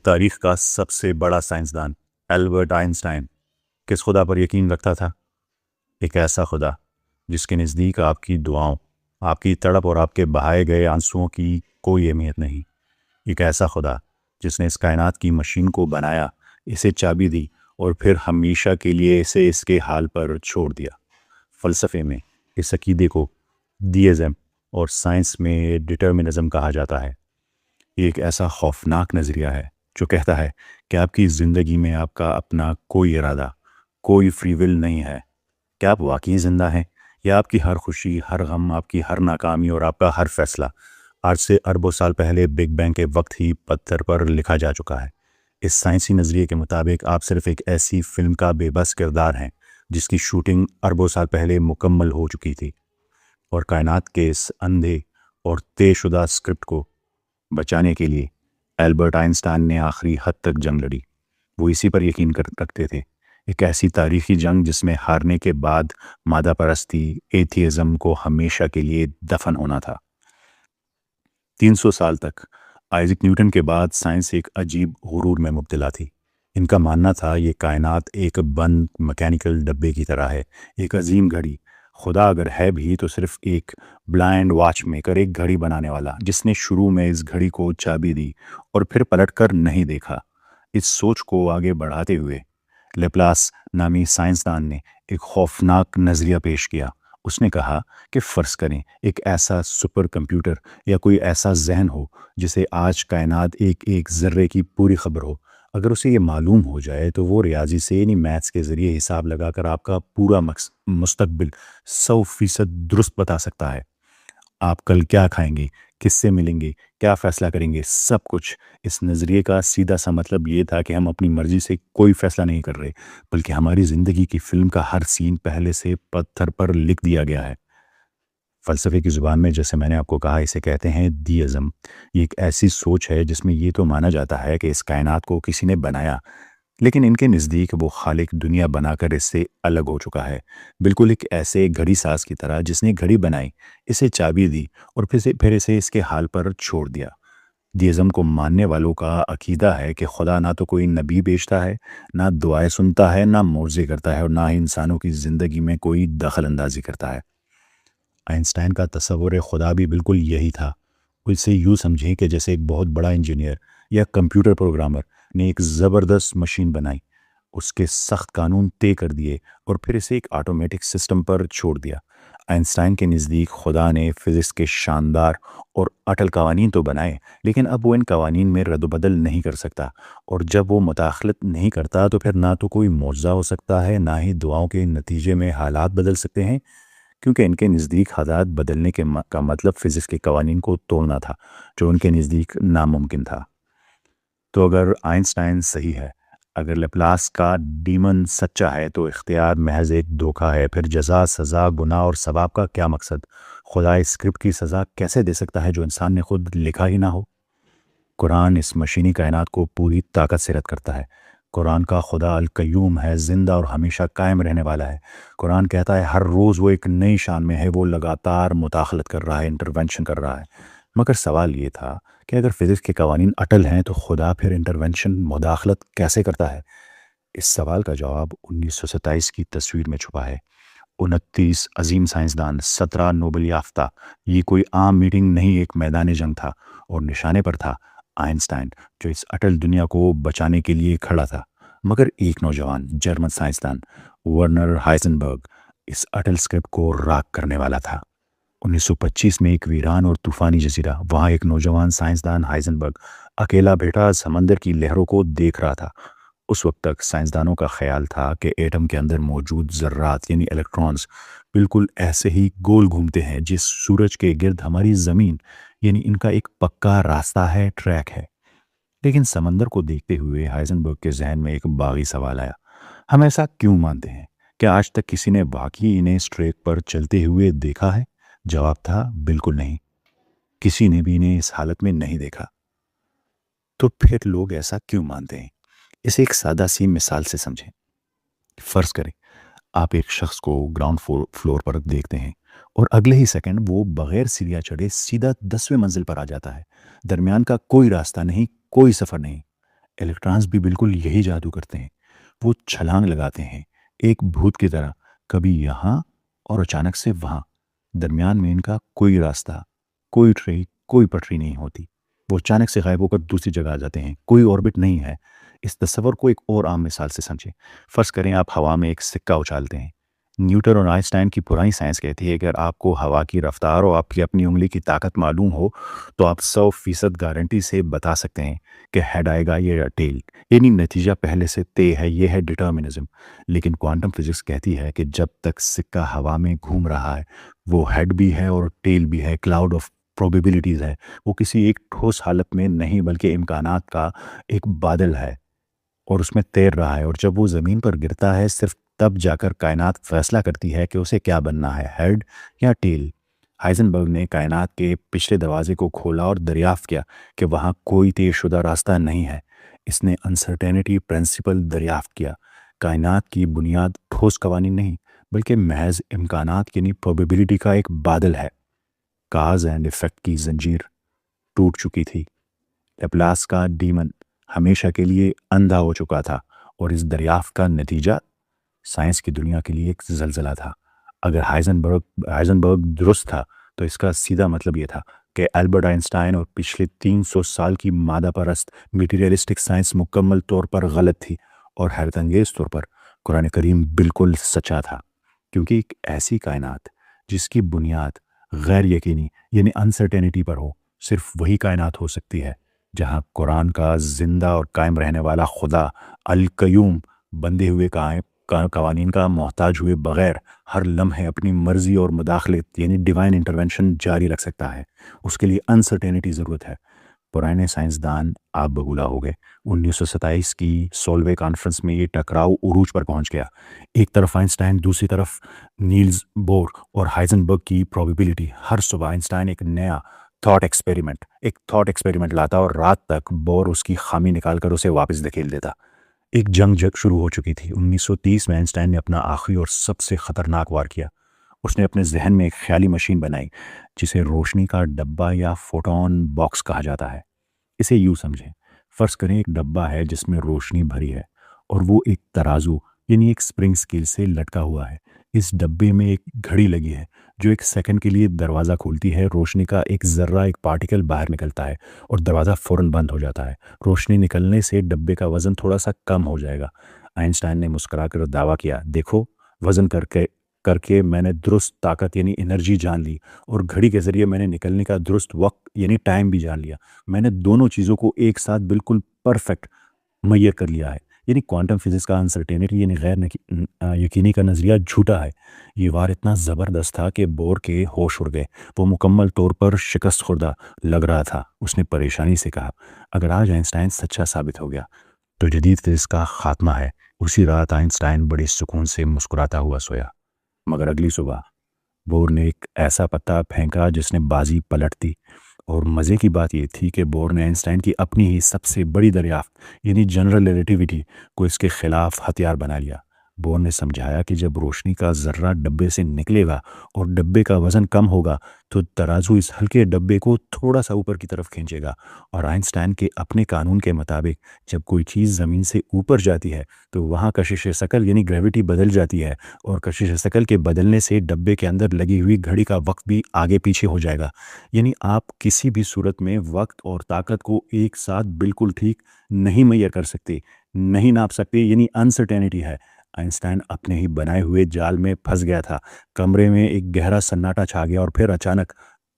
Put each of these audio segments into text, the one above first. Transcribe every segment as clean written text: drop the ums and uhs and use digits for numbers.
تاریخ کا سب سے بڑا سائنسدان البرٹ آئنسٹائن کس خدا پر یقین رکھتا تھا؟ ایک ایسا خدا جس کے نزدیک آپ کی دعاؤں، آپ کی تڑپ اور آپ کے بہائے گئے آنسوؤں کی کوئی اہمیت نہیں۔ ایک ایسا خدا جس نے اس کائنات کی مشین کو بنایا، اسے چابی دی اور پھر ہمیشہ کے لیے اسے اس کے حال پر چھوڑ دیا۔ فلسفے میں اس عقیدے کو دیئزم اور سائنس میں ڈٹرمنزم کہا جاتا ہے۔ یہ ایک ایسا خوفناک نظریہ ہے جو کہتا ہے کہ آپ کی زندگی میں آپ کا اپنا کوئی ارادہ، کوئی فری ول نہیں ہے۔ کیا آپ واقعی زندہ ہیں یا آپ کی ہر خوشی، ہر غم، آپ کی ہر ناکامی اور آپ کا ہر فیصلہ آج سے اربوں سال پہلے بگ بینگ کے وقت ہی پتھر پر لکھا جا چکا ہے؟ اس سائنسی نظریے کے مطابق آپ صرف ایک ایسی فلم کا بے بس کردار ہیں جس کی شوٹنگ اربوں سال پہلے مکمل ہو چکی تھی، اور کائنات کے اس اندھے اور طے شدہ اسکرپٹ کو بچانے کے لیے البرٹ آئنسٹائن نے آخری حد تک جنگ لڑی۔ وہ اسی پر یقین رکھتے تھے، ایک ایسی تاریخی جنگ جس میں ہارنے کے بعد مادہ پرستی، ایتھیزم کو ہمیشہ کے لیے دفن ہونا تھا۔ 300 سال تک آئزک نیوٹن کے بعد سائنس ایک عجیب غرور میں مبتلا تھی۔ ان کا ماننا تھا یہ کائنات ایک بند مکینیکل ڈبے کی طرح ہے، ایک عظیم گھڑی۔ خدا اگر ہے بھی تو صرف ایک بلائنڈ واچ میکر، ایک گھڑی بنانے والا جس نے شروع میں اس گھڑی کو چابی دی اور پھر پلٹ کر نہیں دیکھا۔ اس سوچ کو آگے بڑھاتے ہوئے لیپلاس نامی سائنسدان نے ایک خوفناک نظریہ پیش کیا۔ اس نے کہا کہ فرض کریں ایک ایسا سپر کمپیوٹر یا کوئی ایسا ذہن ہو جسے آج کائنات ایک ایک ذرے کی پوری خبر ہو۔ اگر اسے یہ معلوم ہو جائے تو وہ ریاضی سے یعنی میتھس کے ذریعے حساب لگا کر آپ کا پورا مستقبل 100% درست بتا سکتا ہے۔ آپ کل کیا کھائیں گے، کس سے ملیں گے، کیا فیصلہ کریں گے، سب کچھ۔ اس نظریے کا سیدھا سا مطلب یہ تھا کہ ہم اپنی مرضی سے کوئی فیصلہ نہیں کر رہے، بلکہ ہماری زندگی کی فلم کا ہر سین پہلے سے پتھر پر لکھ دیا گیا ہے۔ فلسفے کی زبان میں جیسے میں نے آپ کو کہا اسے کہتے ہیں دیئزم۔ یہ ایک ایسی سوچ ہے جس میں یہ تو مانا جاتا ہے کہ اس کائنات کو کسی نے بنایا، لیکن ان کے نزدیک وہ خالق دنیا بنا کر اس سے الگ ہو چکا ہے، بالکل ایک ایسے گھڑی ساز کی طرح جس نے گھڑی بنائی، اسے چابی دی اور پھر اسے اس کے حال پر چھوڑ دیا۔ دیئزم کو ماننے والوں کا عقیدہ ہے کہ خدا نہ تو کوئی نبی بھیجتا ہے، نہ دعائیں سنتا ہے، نہ معجزے کرتا ہے، اور نہ ہی انسانوں کی زندگی میں کوئی دخل اندازی کرتا ہے۔ آئنسٹائن کا تصور خدا بھی بالکل یہی تھا۔ وہ اسے یوں سمجھیں کہ جیسے ایک بہت بڑا انجینئر یا کمپیوٹر پروگرامر نے ایک زبردست مشین بنائی، اس کے سخت قانون طے کر دیے اور پھر اسے ایک آٹومیٹک سسٹم پر چھوڑ دیا۔ آئنسٹائن کے نزدیک خدا نے فزکس کے شاندار اور اٹل قوانین تو بنائے، لیکن اب وہ ان قوانین میں رد و بدل نہیں کر سکتا، اور جب وہ مداخلت نہیں کرتا تو پھر نہ تو کوئی معجزہ ہو سکتا ہے، نہ ہی دعاؤں کے نتیجے میں حالات بدل سکتے ہیں، کیونکہ ان کے نزدیک حالات بدلنے کا مطلب فزکس کے قوانین کو توڑنا تھا، جو ان کے نزدیک ناممکن تھا۔ تو اگر آئنسٹائن صحیح ہے، اگر لیپلاس کا ڈیمن سچا ہے، تو اختیار محض ایک دھوکہ ہے۔ پھر جزا، سزا، گناہ اور ثواب کا کیا مقصد؟ خدا اس اسکرپٹ کی سزا کیسے دے سکتا ہے جو انسان نے خود لکھا ہی نہ ہو؟ قرآن اس مشینی کائنات کو پوری طاقت سے رد کرتا ہے۔ قرآن کا خدا القیوم ہے، زندہ اور ہمیشہ قائم رہنے والا ہے۔ قرآن کہتا ہے ہر روز وہ ایک نئی شان میں ہے، وہ لگاتار مداخلت کر رہا ہے، انٹرونشن کر رہا ہے۔ مگر سوال یہ تھا کہ اگر فزکس کے قوانین اٹل ہیں تو خدا پھر انٹرونشن، مداخلت کیسے کرتا ہے؟ اس سوال کا جواب 1927 کی تصویر میں چھپا ہے۔ 29 عظیم سائنسدان، 17 نوبل یافتہ۔ یہ کوئی عام میٹنگ نہیں، ایک میدان جنگ تھا، اور نشانے پر تھا آئنسٹائن، جو اس اٹل دنیا کو بچانے کے لیے کھڑا تھا۔ مگر ایک نوجوان جرمن سائنسدان ورنر ہائزنبرگ اس اٹل اسکرپٹ کو راک کرنے والا تھا۔ 1925 میں ایک ویران اور طوفانی جزیرہ، وہاں ایک نوجوان سائنسدان ہائزنبرگ اکیلا بیٹھا سمندر کی لہروں کو دیکھ رہا تھا۔ اس وقت تک سائنسدانوں کا خیال تھا کہ ایٹم کے اندر موجود ذرات یعنی الیکٹرانز بالکل ایسے ہی گول گھومتے ہیں جس سورج کے گرد ہماری زمین، یعنی ان کا ایک پکا راستہ ہے، ٹریک ہے۔ لیکن سمندر کو دیکھتے ہوئے ہائزنبرگ کے ذہن میں ایک باغی سوال آیا، ہم ایسا کیوں مانتے ہیں؟ کیا آج تک کسی نے واقعی انہیں اس ٹریک پر چلتے ہوئے دیکھا ہے؟ جواب تھا بالکل نہیں، کسی نے بھی انہیں اس حالت میں نہیں دیکھا۔ تو پھر لوگ ایسا کیوں مانتے ہیں؟ اسے ایک سادہ سی مثال سے سمجھیں۔ فرض کریں آپ ایک شخص کو گراؤنڈ فلور پر دیکھتے ہیں اور اگلے ہی سیکنڈ وہ بغیر سیڑھیاں چڑھے سیدھا 10ویں منزل پر آ جاتا ہے۔ درمیان کا کوئی راستہ نہیں، کوئی سفر نہیں۔ الیکٹرانز بھی بالکل یہی جادو کرتے ہیں، وہ چھلانگ لگاتے ہیں ایک بھوت کی طرح، کبھی یہاں اور اچانک سے وہاں، درمیان میں ان کا کوئی راستہ، کوئی ٹریک، کوئی پٹری نہیں ہوتی، وہ اچانک سے غائب ہو کر دوسری جگہ آ جاتے ہیں، کوئی آربٹ نہیں ہے۔ اس تصور کو ایک اور عام مثال سے سمجھیں، فرض کریں آپ ہوا میں ایک سکہ اچالتے ہیں، نیوٹن اور آئنسٹائن کی پرانی سائنس کہتی ہے کہ اگر آپ کو ہوا کی رفتار اور آپ کی اپنی انگلی کی طاقت معلوم ہو تو آپ 100% گارنٹی سے بتا سکتے ہیں کہ ہیڈ آئے گا یا ٹیل، یعنی نتیجہ پہلے سے طے ہے، یہ ہے ڈٹرمنزم۔ لیکن کوانٹم فزکس کہتی ہے کہ جب تک سکہ ہوا میں گھوم رہا ہے وہ ہیڈ بھی ہے اور ٹیل بھی ہے، کلاؤڈ آف پروبیبلٹیز ہے، وہ کسی ایک ٹھوس حالت میں نہیں بلکہ امکانات کا ایک بادل ہے اور اس میں تیر رہا ہے، اور جب وہ زمین پر گرتا ہے صرف تب جا کر کائنات فیصلہ کرتی ہے کہ اسے کیا بننا ہے، ہیڈ یا ٹیل۔ ہائزنبرگ نے کائنات کے پچھلے دروازے کو کھولا اور دریافت کیا کہ وہاں کوئی طے شدہ راستہ نہیں ہے۔ اس نے انسرٹینٹی پرنسپل دریافت کیا، کائنات کی بنیاد ٹھوس قوانین نہیں بلکہ محض امکانات یعنی پروبیبلٹی کا ایک بادل ہے۔ کاز اینڈ ایفیکٹ کی زنجیر ٹوٹ چکی تھی، لیپلاس کا ڈیمن ہمیشہ کے لیے اندھا ہو چکا تھا، اور اس دریافت کا نتیجہ سائنس کی دنیا کے لیے ایک زلزلہ تھا۔ اگر ہائزنبرگ درست تھا تو اس کا سیدھا مطلب یہ تھا کہ البرٹ آئنسٹائن اور پچھلے 300 سال کی مادہ پرست میٹیریلسٹک سائنس مکمل طور پر غلط تھی، اور حیرت انگیز طور پر قرآن کریم بالکل سچا تھا، کیونکہ ایک ایسی کائنات جس کی بنیاد غیر یقینی یعنی انسرٹینٹی پر ہو، صرف وہی کائنات ہو سکتی ہے جہاں قرآن کا زندہ اور قائم رہنے والا خدا القیوم بندے ہوئے قوانین کا محتاج ہوئے بغیر ہر لمحے اپنی مرضی اور مداخلت یعنی ڈیوائن انٹرونشن جاری رکھ سکتا ہے۔ اس کے لیے انسرٹینٹی ضرورت ہے۔ پرانے سائنسدان آپ بگولا ہو گئے۔ 1927 کی سولوے کانفرنس میں یہ ٹکراؤ عروج پر پہنچ گیا، ایک طرف آئنسٹائن، دوسری طرف نیلز بور اور ہائزنبرگ کی پروبیبلٹی۔ ہر صبح آئنسٹائن ایک نیا تھاٹ ایکسپیریمنٹ لاتا اور رات تک بور اس کی خامی نکال کر اسے واپس دھکیل دیتا۔ ایک جنگ شروع ہو چکی تھی۔ 1930 میں آئنسٹائن نے اپنا آخری اور سب سے خطرناک وار کیا۔ اس نے اپنے ذہن میں ایک خیالی مشین بنائی جسے روشنی کا ڈبہ یا فوٹون باکس کہا جاتا ہے۔ اسے یوں سمجھیں، فرض کریں ایک ڈبہ ہے جس میں روشنی بھری ہے اور وہ ایک ترازو یعنی ایک سپرنگ اسکیل سے لٹکا ہوا ہے۔ اس ڈبے میں ایک گھڑی لگی ہے جو ایک سیکنڈ کے لیے دروازہ کھولتی ہے، روشنی کا ایک ذرہ، ایک پارٹیکل باہر نکلتا ہے اور دروازہ فوراً بند ہو جاتا ہے۔ روشنی نکلنے سے ڈبے کا وزن تھوڑا سا کم ہو جائے گا۔ آئنسٹائن نے مسکرا کر دعویٰ کیا، دیکھو، وزن کر کے میں نے درست طاقت یعنی انرجی جان لی، اور گھڑی کے ذریعے میں نے نکلنے کا درست وقت یعنی ٹائم بھی جان لیا۔ میں نے دونوں چیزوں کو ایک ساتھ بالکل پرفیکٹ مہیا کر لیا ہے۔ یعنی کوانٹم فزکس کا انسرٹینٹی یعنی غیر یقینی کا نظریہ جھوٹا ہے۔ یہ وار اتنا زبردست تھا کہ بور کے ہوش اڑ گئے، وہ مکمل طور پر شکست خوردہ لگ رہا تھا۔ اس نے پریشانی سے کہا، اگر آج آئنسٹائن سچا ثابت ہو گیا تو جدید فزکس کا خاتمہ ہے۔ اسی رات آئنسٹائن بڑے سکون سے مسکراتا ہوا سویا، مگر اگلی صبح بور نے ایک ایسا پتا پھینکا جس نے بازی پلٹ دی۔ اور مزے کی بات یہ تھی کہ بور نے آئنسٹائن کی اپنی ہی سب سے بڑی دریافت یعنی جنرل ریلیٹیوٹی کو اس کے خلاف ہتھیار بنا لیا۔ بور نے سمجھایا کہ جب روشنی کا ذرہ ڈبے سے نکلے گا اور ڈبے کا وزن کم ہوگا تو ترازو اس ہلکے ڈبے کو تھوڑا سا اوپر کی طرف کھینچے گا، اور آئنسٹائن کے اپنے قانون کے مطابق جب کوئی چیز زمین سے اوپر جاتی ہے تو وہاں کشش ثقل یعنی گریوٹی بدل جاتی ہے، اور کشش ثقل کے بدلنے سے ڈبے کے اندر لگی ہوئی گھڑی کا وقت بھی آگے پیچھے ہو جائے گا۔ یعنی آپ کسی بھی صورت میں وقت اور طاقت کو ایک ساتھ بالکل ٹھیک نہیں میئر کر سکتے، نہیں ناپ سکتے، یعنی انسرٹینٹی ہے۔ آئنسٹائن اپنے ہی بنائے ہوئے جال میں پھنس گیا تھا۔ کمرے میں ایک گہرا سناٹا چھا گیا اور پھر اچانک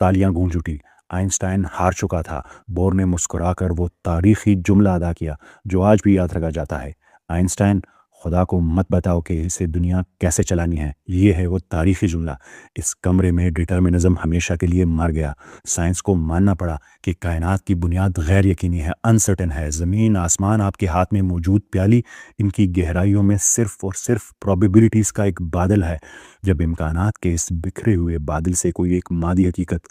تالیاں گونج اٹھی۔ آئنسٹائن ہار چکا تھا۔ بور نے مسکرا کر وہ تاریخی جملہ ادا کیا جو آج بھی یاد رکھا جاتا ہے، آئنسٹائن، خدا کو مت بتاؤ کہ اسے دنیا کیسے چلانی ہے۔ یہ ہے وہ تاریخی جملہ۔ اس کمرے میں ڈٹرمنزم ہمیشہ کے لیے مر گیا۔ سائنس کو ماننا پڑا کہ کائنات کی بنیاد غیر یقینی ہے، انسرٹن ہے۔ زمین، آسمان، آپ کے ہاتھ میں موجود پیالی، ان کی گہرائیوں میں صرف اور صرف پروبیبلٹیز کا ایک بادل ہے۔ جب امکانات کے اس بکھرے ہوئے بادل سے کوئی ایک مادی حقیقت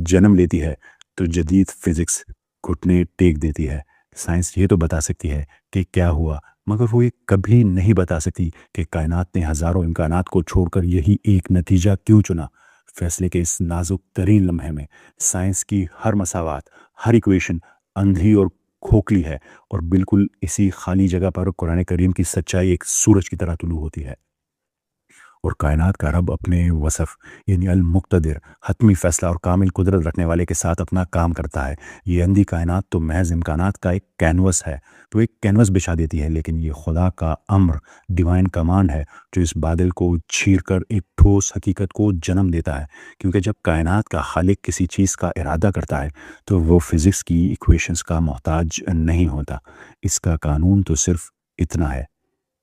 جنم لیتی ہے تو جدید فزکس گھٹنے ٹیک دیتی ہے۔ سائنس یہ تو بتا سکتی ہے کہ کیا ہوا، مگر وہ یہ کبھی نہیں بتا سکتی کہ کائنات نے ہزاروں امکانات کو چھوڑ کر یہی ایک نتیجہ کیوں چنا۔ فیصلے کے اس نازک ترین لمحے میں سائنس کی ہر مساوات، ہر ایکویشن اندھی اور کھوکھلی ہے، اور بالکل اسی خالی جگہ پر قرآن کریم کی سچائی ایک سورج کی طرح طلوع ہوتی ہے۔ اور کائنات کا رب اپنے وصف یعنی المقتدر، حتمی فیصلہ اور کامل قدرت رکھنے والے کے ساتھ اپنا کام کرتا ہے۔ یہ اندھی کائنات تو محض امکانات کا ایک کینوس ہے، تو ایک کینوس بچھا دیتی ہے، لیکن یہ خدا کا امر، ڈیوائن کمانڈ ہے جو اس بادل کو چیر کر ایک ٹھوس حقیقت کو جنم دیتا ہے۔ کیونکہ جب کائنات کا خالق کسی چیز کا ارادہ کرتا ہے تو وہ فزکس کی ایکویشنز کا محتاج نہیں ہوتا۔ اس کا قانون تو صرف اتنا ہے،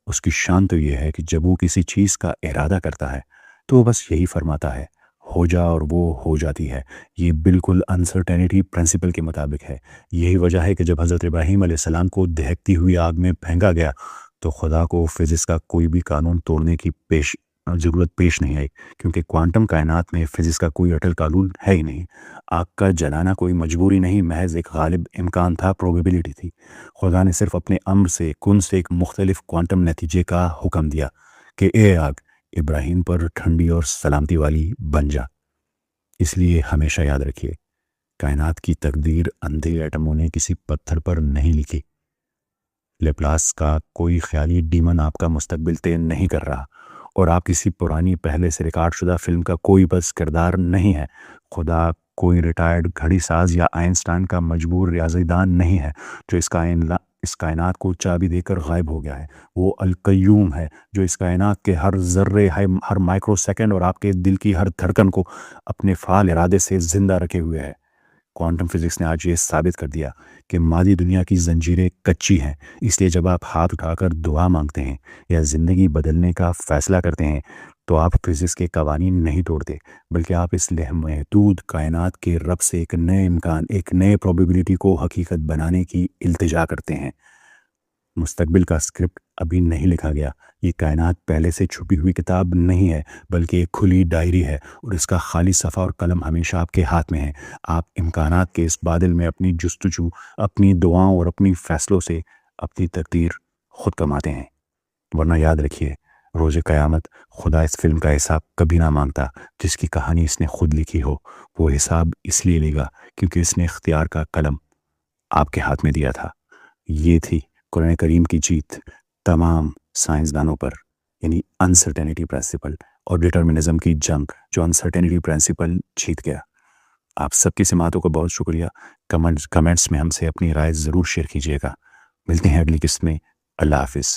اس کی شان تو یہ ہے کہ جب وہ کسی چیز کا ارادہ کرتا ہے تو وہ بس یہی فرماتا ہے، ہو جا، اور وہ ہو جاتی ہے۔ یہ بالکل انسرٹینٹی پرنسپل کے مطابق ہے۔ یہی وجہ ہے کہ جب حضرت ابراہیم علیہ السلام کو دہکتی ہوئی آگ میں پھینکا گیا تو خدا کو فزکس کا کوئی بھی قانون توڑنے کی ضرورت پیش نہیں آئی، کیونکہ کوانٹم کائنات میں فزکس کا کوئی اٹل قانون ہے ہی نہیں۔ آگ کا جلانا کوئی مجبوری نہیں، محض ایک غالب امکان تھا، پروبیبلٹی تھی۔ خدا نے صرف اپنے امر سے کن سے ایک مختلف کوانٹم نتیجے کا حکم دیا کہ اے آگ، ابراہیم پر ٹھنڈی اور سلامتی والی بن جا۔ اس لیے ہمیشہ یاد رکھیے، کائنات کی تقدیر اندھے ایٹموں نے کسی پتھر پر نہیں لکھی۔ لیپلاس کا کوئی خیالی ڈیمن آپ کا مستقبل طے نہیں کر رہا، اور آپ کسی پرانی پہلے سے ریکارڈ شدہ فلم کا کوئی بس کردار نہیں ہے۔ خدا کوئی ریٹائرڈ گھڑی ساز یا آئنسٹائن کا مجبور ریاضی دان نہیں ہے جو اس کائنات کو چابی دے کر غائب ہو گیا ہے۔ وہ القیوم ہے جو اس کائنات کے ہر ذرے، ہر مائکرو سیکنڈ اور آپ کے دل کی ہر دھڑکن کو اپنے فعال ارادے سے زندہ رکھے ہوئے ہے۔ کوانٹم فزکس نے آج یہ ثابت کر دیا کہ مادی دنیا کی زنجیریں کچی ہیں، اس لیے جب آپ ہاتھ اٹھا کر دعا مانگتے ہیں یا زندگی بدلنے کا فیصلہ کرتے ہیں تو آپ فزکس کے قوانین نہیں توڑتے، بلکہ آپ اس محدود کائنات کے رب سے ایک نئے امکان، ایک نئے پروبیبلٹی کو حقیقت بنانے کی التجا کرتے ہیں۔ مستقبل کا اسکرپٹ ابھی نہیں لکھا گیا۔ یہ کائنات پہلے سے چھپی ہوئی کتاب نہیں ہے، بلکہ ایک کھلی ڈائری ہے، اور اس کا خالی صفحہ اور قلم ہمیشہ آپ کے ہاتھ میں ہے۔ آپ امکانات کے اس بادل میں اپنی جستجو، اپنی دعاؤں اور اپنی فیصلوں سے اپنی تقدیر خود کماتے ہیں۔ ورنہ یاد رکھیے، روز قیامت خدا اس فلم کا حساب کبھی نہ مانگتا جس کی کہانی اس نے خود لکھی ہو۔ وہ حساب اس لیے لے گا کیونکہ اس نے اختیار کا قلم آپ کے ہاتھ میں دیا تھا۔ یہ تھی قرآن کریم کی جیت تمام سائنسدانوں پر، یعنی انسرٹینٹی پرنسپل، اور ڈٹرمنزم کی جنگ جو انسرٹینٹی پرنسپل جیت گیا۔ آپ سب کی سماعتوں کا بہت شکریہ۔ کمنٹس میں ہم سے اپنی رائے ضرور شیئر کیجیے گا۔ ملتے ہیں اگلی قسط میں۔ اللہ حافظ۔